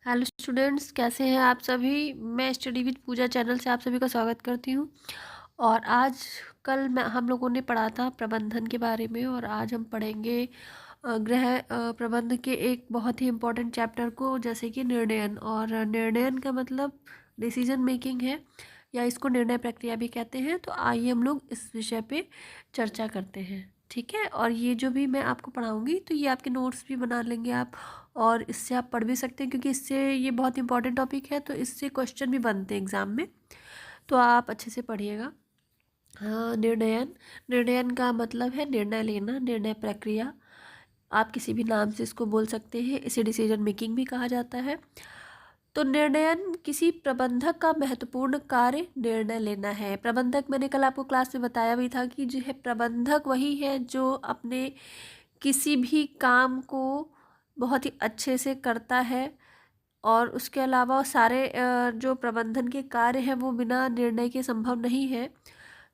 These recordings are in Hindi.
हेलो स्टूडेंट्स, कैसे हैं आप सभी। मैं स्टडी विद पूजा चैनल से आप सभी का स्वागत करती हूं। और आज कल मैं हम लोगों ने पढ़ा था प्रबंधन के बारे में, और आज हम पढ़ेंगे गृह प्रबंध के एक बहुत ही इम्पोर्टेंट चैप्टर को, जैसे कि निर्णयन। और निर्णयन का मतलब डिसीजन मेकिंग है, या इसको निर्णय प्रक्रिया भी कहते हैं। तो आइए हम लोग इस विषय पे चर्चा करते हैं, ठीक है। और ये जो भी मैं आपको पढ़ाऊँगी तो ये आपके नोट्स भी बना लेंगे आप, और इससे आप पढ़ भी सकते हैं, क्योंकि इससे ये बहुत इंपॉर्टेंट टॉपिक है, तो इससे क्वेश्चन भी बनते हैं एग्ज़ाम में। तो आप अच्छे से पढ़िएगा। हाँ, निर्णयन। निर्णयन का मतलब है निर्णय लेना, निर्णय प्रक्रिया। आप किसी भी नाम से इसको बोल सकते हैं। इसे डिसीजन मेकिंग भी कहा जाता है। तो निर्णयन किसी प्रबंधक का महत्वपूर्ण कार्य निर्णय लेना है। प्रबंधक, मैंने कल आपको क्लास में बताया भी था कि जो है प्रबंधक वही है जो अपने किसी भी काम को बहुत ही अच्छे से करता है, और उसके अलावा सारे जो प्रबंधन के कार्य हैं वो बिना निर्णय के संभव नहीं है।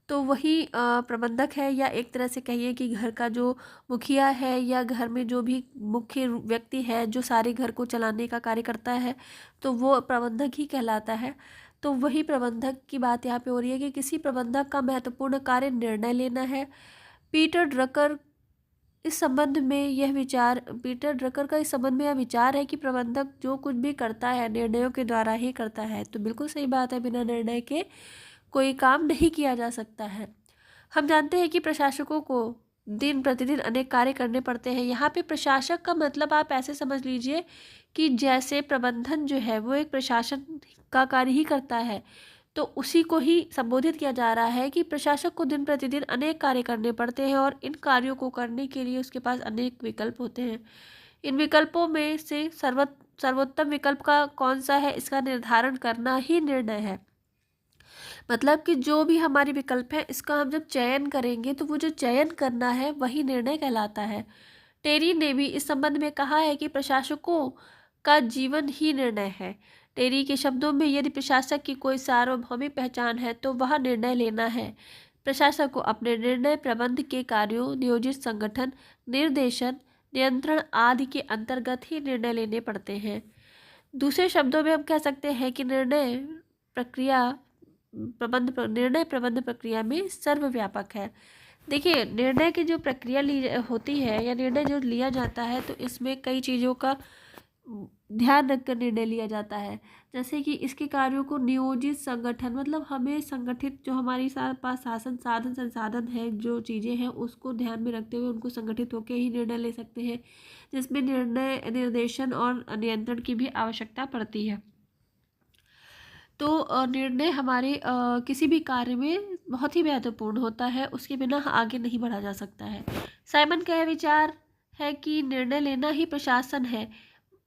तो वही प्रबंधक है, या एक तरह से कहिए कि घर का जो मुखिया है, या घर में जो भी मुख्य व्यक्ति है जो सारे घर को चलाने का कार्य करता है, तो वो प्रबंधक ही कहलाता है। तो वही प्रबंधक की बात यहाँ पे हो रही है कि किसी प्रबंधक का महत्वपूर्ण कार्य निर्णय लेना है। पीटर ड्रकर इस संबंध में यह विचार पीटर ड्रकर का इस संबंध में यह विचार है कि प्रबंधक जो कुछ भी करता है निर्णयों के द्वारा ही करता है। तो बिल्कुल सही बात है, बिना निर्णय के कोई काम नहीं किया जा सकता है। हम जानते हैं कि प्रशासकों को दिन प्रतिदिन अनेक कार्य करने पड़ते हैं। यहाँ पे प्रशासक का मतलब आप ऐसे समझ लीजिए कि जैसे प्रबंधन जो है वो एक प्रशासन का कार्य ही करता है, तो उसी को ही संबोधित किया जा रहा है कि प्रशासक को दिन प्रतिदिन अनेक कार्य करने पड़ते हैं, और इन कार्यों को करने के लिए उसके पास अनेक विकल्प होते हैं। इन विकल्पों में से सर्वोत्तम विकल्प का कौन सा है, इसका निर्धारण करना ही निर्णय है। मतलब कि जो भी हमारे विकल्प है, इसका हम जब चयन करेंगे तो वो जो चयन करना है वही निर्णय कहलाता है। टेरी ने भी इस संबंध में कहा है कि प्रशासकों का जीवन ही निर्णय है। टेरी के शब्दों में, यदि प्रशासक की कोई सार्वभौमिक पहचान है तो वह निर्णय लेना है। प्रशासक को अपने निर्णय प्रबंध के कार्यों, नियोजित संगठन, निर्देशन, नियंत्रण आदि के अंतर्गत ही निर्णय लेने पड़ते हैं। दूसरे शब्दों में हम कह सकते हैं कि निर्णय प्रबंध प्रक्रिया में सर्वव्यापक है। देखिए, निर्णय की जो प्रक्रिया ली होती है, या निर्णय जो लिया जाता है, तो इसमें कई चीज़ों का ध्यान रखकर निर्णय लिया जाता है। जैसे कि इसके कार्यों को नियोजित संगठन, मतलब हमें संगठित जो हमारी पास शासन साधन संसाधन है, जो चीज़ें हैं उसको ध्यान में रखते हुए उनको संगठित होकर ही निर्णय ले सकते हैं, जिसमें निर्णय, निर्देशन और नियंत्रण की भी आवश्यकता पड़ती है। तो निर्णय हमारे किसी भी कार्य में बहुत ही महत्वपूर्ण होता है, उसके बिना आगे नहीं बढ़ा जा सकता है। साइमन का यह विचार है कि निर्णय लेना ही प्रशासन है।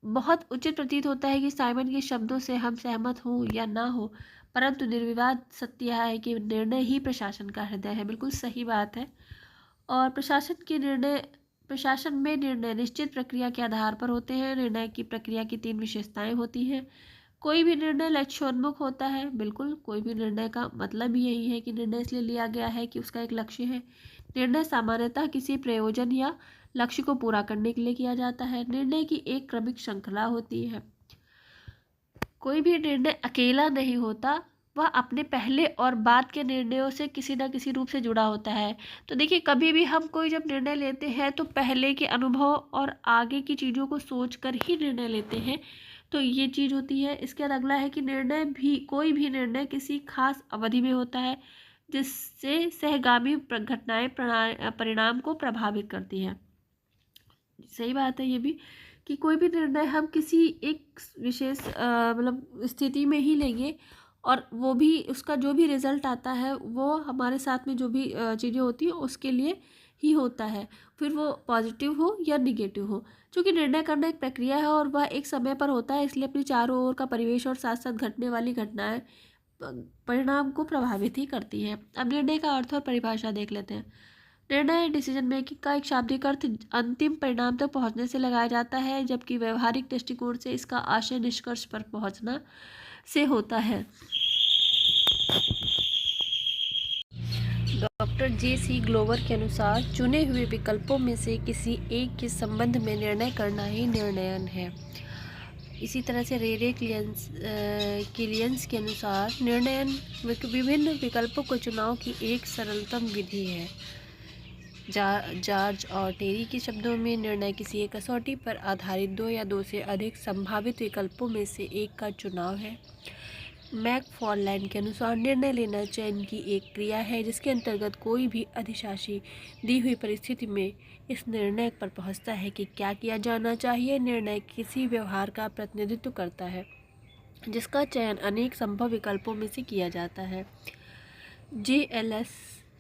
बहुत उचित प्रतीत होता है कि साइमन के शब्दों से हम सहमत हों या ना हो, परंतु निर्विवाद सत्य यह है कि निर्णय ही प्रशासन का हृदय है। बिल्कुल सही बात है। और प्रशासन में निर्णय निश्चित प्रक्रिया के आधार पर होते हैं। निर्णय की प्रक्रिया की 3 विशेषताएं होती हैं। कोई भी निर्णय लक्ष्योन्मुख होता है। बिल्कुल, कोई भी निर्णय का मतलब ही यही है कि निर्णय इसलिए लिया गया है कि उसका एक लक्ष्य है। निर्णय सामान्यतः किसी प्रयोजन या लक्ष्य को पूरा करने के लिए किया जाता है। निर्णय की एक क्रमिक श्रृंखला होती है। कोई भी निर्णय अकेला नहीं होता, वह अपने पहले और बाद के निर्णयों से किसी न किसी रूप से जुड़ा होता है। तो देखिए, कभी भी हम कोई जब निर्णय लेते हैं तो पहले के अनुभव और आगे की चीज़ों को सोचकर ही निर्णय लेते हैं। तो ये चीज़ होती है। इसके बाद अगला है कि कोई भी निर्णय किसी खास अवधि में होता है, जिससे सहगामी घटनाएं परिणाम को प्रभावित करती हैं। सही बात है ये भी, कि कोई भी निर्णय हम किसी एक विशेष मतलब स्थिति में ही लेंगे, और वो भी उसका जो भी रिजल्ट आता है वो हमारे साथ में जो भी चीज़ें होती हैं उसके लिए ही होता है, फिर वो पॉजिटिव हो या निगेटिव हो। क्योंकि निर्णय करना एक प्रक्रिया है और वह एक समय पर होता है, इसलिए अपनी चारों ओर का परिवेश और साथ साथ घटने वाली घटनाएं परिणाम को प्रभावित ही करती हैं। अब निर्णय का अर्थ और परिभाषा देख लेते हैं। निर्णय डिसीजन मेकिंग का एक शाब्दिक अर्थ अंतिम परिणाम तक पहुंचने से लगाया जाता है, जबकि व्यवहारिक दृष्टिकोण से इसका आशय निष्कर्ष पर पहुंचना से होता है। Doctor JC. ग्लोवर के अनुसार चुने हुए विकल्पों में से किसी एक के संबंध में निर्णय करना ही निर्णयन है। इसी तरह से रेरे किलियंस के अनुसार निर्णयन विभिन्न विकल्पों को चुनाव की एक सरलतम विधि है। जॉर्ज और टेरी के शब्दों में, निर्णय किसी एक कसौटी पर आधारित दो या दो से अधिक संभावित विकल्पों में से एक का चुनाव है। मैकफॉरलैंड के अनुसार, निर्णय लेना चयन की एक क्रिया है जिसके अंतर्गत कोई भी अधिशासी दी हुई परिस्थिति में इस निर्णय पर पहुंचता है कि क्या किया जाना चाहिए। निर्णय किसी व्यवहार का प्रतिनिधित्व करता है जिसका चयन अनेक संभव विकल्पों में से किया जाता है। JLS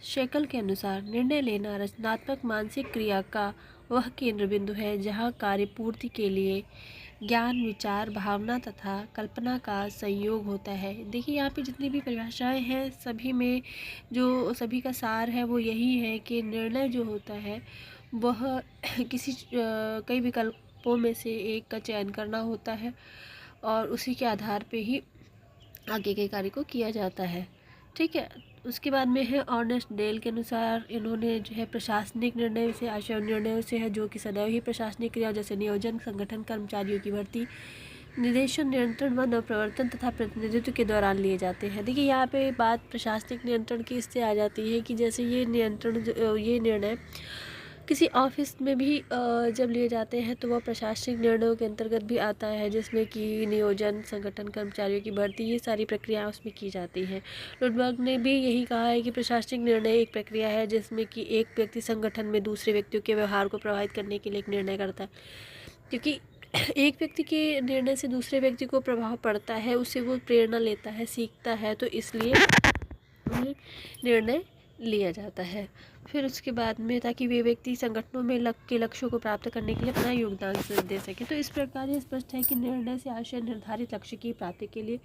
शेकल के अनुसार, निर्णय लेना रचनात्मक मानसिक क्रिया का वह केंद्र बिंदु है जहाँ कार्यपूर्ति के लिए ज्ञान, विचार, भावना तथा कल्पना का संयोग होता है। देखिए, यहाँ पे जितनी भी परिभाषाएं हैं सभी में जो सभी का सार है वो यही है कि निर्णय जो होता है वह किसी कई विकल्पों में से एक का चयन करना होता है और उसी के आधार पे ही आगे के कार्य को किया जाता है। ठीक है, उसके बाद में है ऑर्नेस्ट डेल के अनुसार, इन्होंने जो है प्रशासनिक निर्णय से आशय निर्णयों से है जो कि सदैव ही प्रशासनिक क्रिया जैसे नियोजन, संगठन, कर्मचारियों की भर्ती, निदेशन, नियंत्रण व नवप्रवर्तन तथा प्रतिनिधित्व के दौरान लिए जाते हैं। देखिए, यहाँ पे बात प्रशासनिक नियंत्रण की इससे आ जाती है कि जैसे ये निर्णय किसी ऑफिस में भी जब लिए जाते हैं तो वह प्रशासनिक निर्णयों के अंतर्गत भी आता है, जिसमें कि नियोजन, संगठन, कर्मचारियों की भर्ती, ये सारी प्रक्रियाएं उसमें की जाती हैं। लुडबर्ग ने भी यही कहा है कि प्रशासनिक निर्णय एक प्रक्रिया है जिसमें कि एक व्यक्ति संगठन में दूसरे व्यक्तियों के व्यवहार को प्रभावित करने के लिए एक निर्णय करता है। क्योंकि एक व्यक्ति के निर्णय से दूसरे व्यक्ति को प्रभाव पड़ता है, उससे वो प्रेरणा लेता है, सीखता है, तो इसलिए निर्णय लिया जाता है। फिर उसके बाद में ताकि वे व्यक्ति संगठनों में लक्ष्यों को प्राप्त करने के लिए अपना योगदान दे सके। तो इस प्रकार ये स्पष्ट है कि निर्णय से आशय निर्धारित लक्ष्य की प्राप्ति के लिए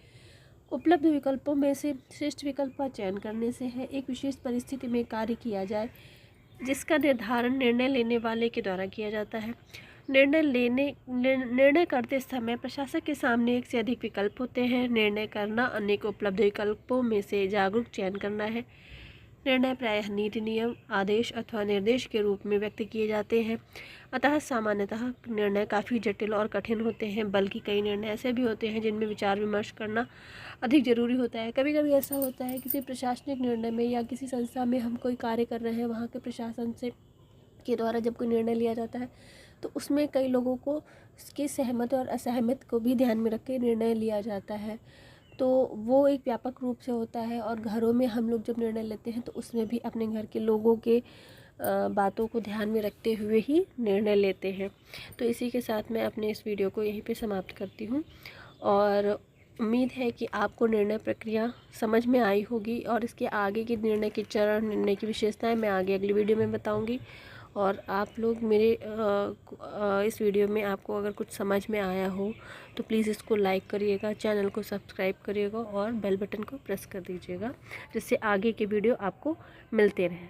उपलब्ध विकल्पों में से श्रेष्ठ विकल्प का चयन करने से है। एक विशेष परिस्थिति में कार्य किया जाए जिसका निर्धारण निर्णय लेने वाले के द्वारा किया जाता है। निर्णय करते समय प्रशासक के सामने एक से अधिक विकल्प होते हैं। निर्णय करना अनेक उपलब्ध विकल्पों में से जागरूक चयन करना है। निर्णय प्रायः नीति, नियम, आदेश अथवा निर्देश के रूप में व्यक्त किए जाते हैं। अतः सामान्यतः निर्णय काफ़ी जटिल और कठिन होते हैं, बल्कि कई निर्णय ऐसे भी होते हैं जिनमें विचार विमर्श करना अधिक जरूरी होता है। कभी कभी ऐसा होता है किसी प्रशासनिक निर्णय में या किसी संस्था में हम कोई कार्य कर रहे हैं, वहाँ के प्रशासन से के द्वारा जब कोई निर्णय लिया जाता है तो उसमें कई लोगों को उसके सहमत और असहमत को भी ध्यान में रख के निर्णय लिया जाता है। तो वो एक व्यापक रूप से होता है और घरों में हम लोग जब निर्णय लेते हैं तो उसमें भी अपने घर के लोगों के बातों को ध्यान में रखते हुए ही निर्णय लेते हैं। तो इसी के साथ मैं अपने इस वीडियो को यहीं पे समाप्त करती हूँ और उम्मीद है कि आपको निर्णय प्रक्रिया समझ में आई होगी और इसके आगे के निर्णय के चरण, निर्णय की विशेषताएं मैं आगे अगली वीडियो में बताऊँगी। और आप लोग मेरे इस वीडियो में आपको अगर कुछ समझ में आया हो तो प्लीज़ इसको लाइक करिएगा, चैनल को सब्सक्राइब करिएगा और बेल बटन को प्रेस कर दीजिएगा जिससे आगे के वीडियो आपको मिलते रहें।